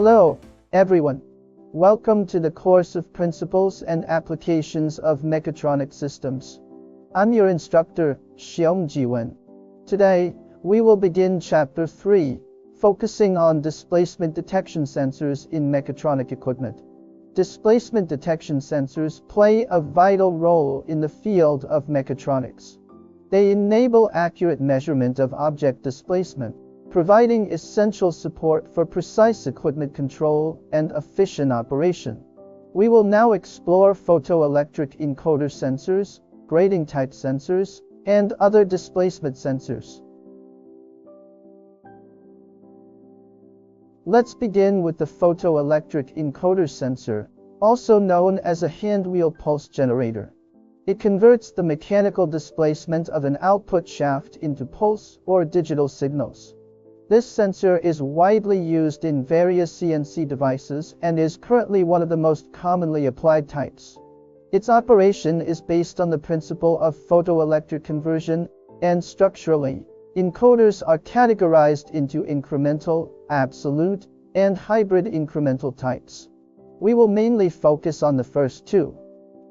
Hello, everyone. Welcome to the course of Principles and Applications of Mechatronic Systems. I'm your instructor, Xiong Jiwen. Today, we will begin Chapter 3, focusing on displacement detection sensors in mechatronic equipment. Displacement detection sensors play a vital role in the field of mechatronics. They enable accurate measurement of object displacement, providing essential support for precise equipment control and efficient operation. We will now explore photoelectric encoder sensors, grating type sensors, and other displacement sensors. Let's begin with the photoelectric encoder sensor, also known as a hand-wheel pulse generator. It converts the mechanical displacement of an output shaft into pulse or digital signals. This sensor is widely used in various CNC devices and is currently one of the most commonly applied types. Its operation is based on the principle of photoelectric conversion, and structurally, encoders are categorized into incremental, absolute, and hybrid incremental types. We will mainly focus on the first two.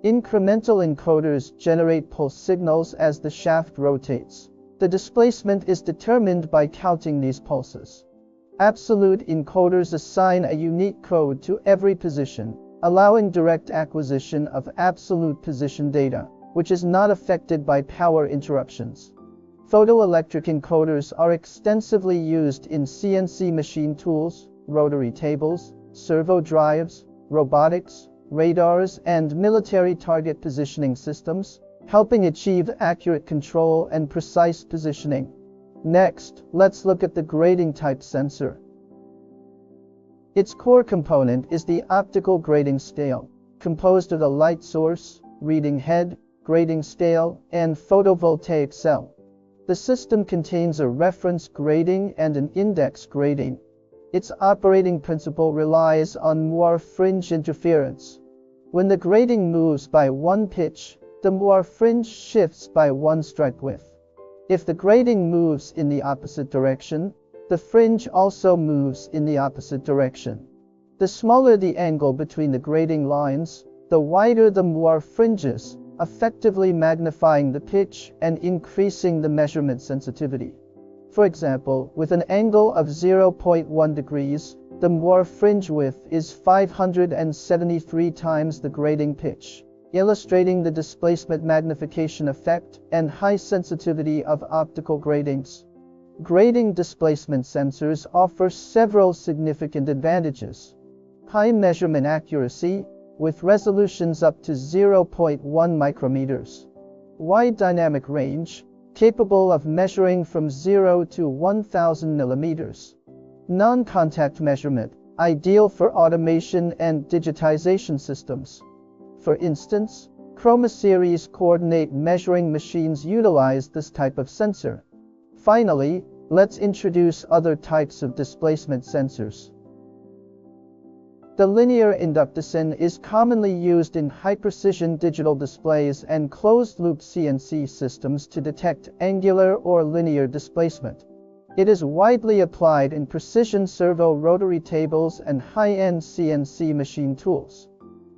Incremental encoders generate pulse signals as the shaft rotates. The displacement is determined by counting these pulses. Absolute encoders assign a unique code to every position, allowing direct acquisition of absolute position data, which is not affected by power interruptions. Photoelectric encoders are extensively used in CNC machine tools, rotary tables, servo drives, robotics, radars, and military target positioning systems, helping achieve accurate control and precise positioning. Next, let's look at the grating type sensor. Its core component is the optical grating scale, composed of a light source, reading head, grating scale, and photovoltaic cell. The system contains a reference grating and an index grating. Its operating principle relies on Moore fringe interference. When the grating moves by one pitch, the Moore fringe shifts by one strike width. If the grating moves in the opposite direction, the fringe also moves in the opposite direction. The smaller the angle between the grating lines, the wider the Moore fringes, effectively magnifying the pitch and increasing the measurement sensitivity. For example, with an angle of 0.1 degrees, the Moore fringe width is 573 times the grating pitch, illustrating the displacement magnification effect and high sensitivity of optical gratings. Grating displacement sensors offer several significant advantages. High measurement accuracy, with resolutions up to 0.1 micrometers. Wide dynamic range, capable of measuring from 0 to 1000 millimeters. Non-contact measurement, ideal for automation and digitization systems. For instance, Chroma Series coordinate measuring machines utilize this type of sensor. Finally, let's introduce other types of displacement sensors. The linear inductacin is commonly used in high-precision digital displays and closed-loop CNC systems to detect angular or linear displacement. It is widely applied in precision servo rotary tables and high-end CNC machine tools.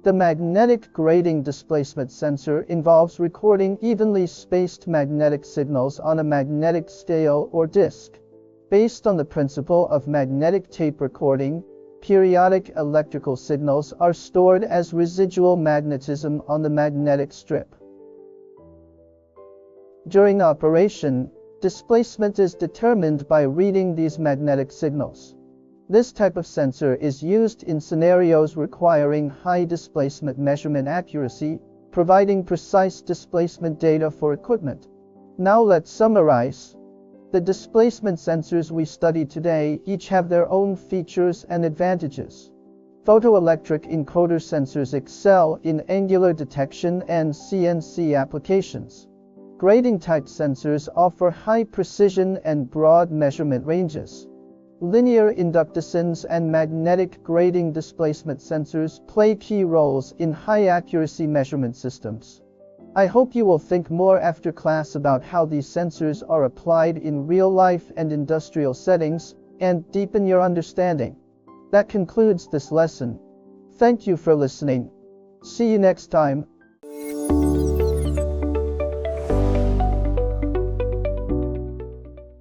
The magnetic grating displacement sensor involves recording evenly spaced magnetic signals on a magnetic scale or disc. Based on the principle of magnetic tape recording, periodic electrical signals are stored as residual magnetism on the magnetic strip. During operation, displacement is determined by reading these magnetic signals. This type of sensor is used in scenarios requiring high displacement measurement accuracy, providing precise displacement data for equipment. Now let's summarize. The displacement sensors we studied today each have their own features and advantages. Photoelectric encoder sensors excel in angular detection and CNC applications. Grating type sensors offer high precision and broad measurement ranges. Linear inductacins and magnetic grating displacement sensors play key roles in high-accuracy measurement systems. I hope you will think more after class about how these sensors are applied in real-life and industrial settings, and deepen your understanding. That concludes this lesson. Thank you for listening. See you next time.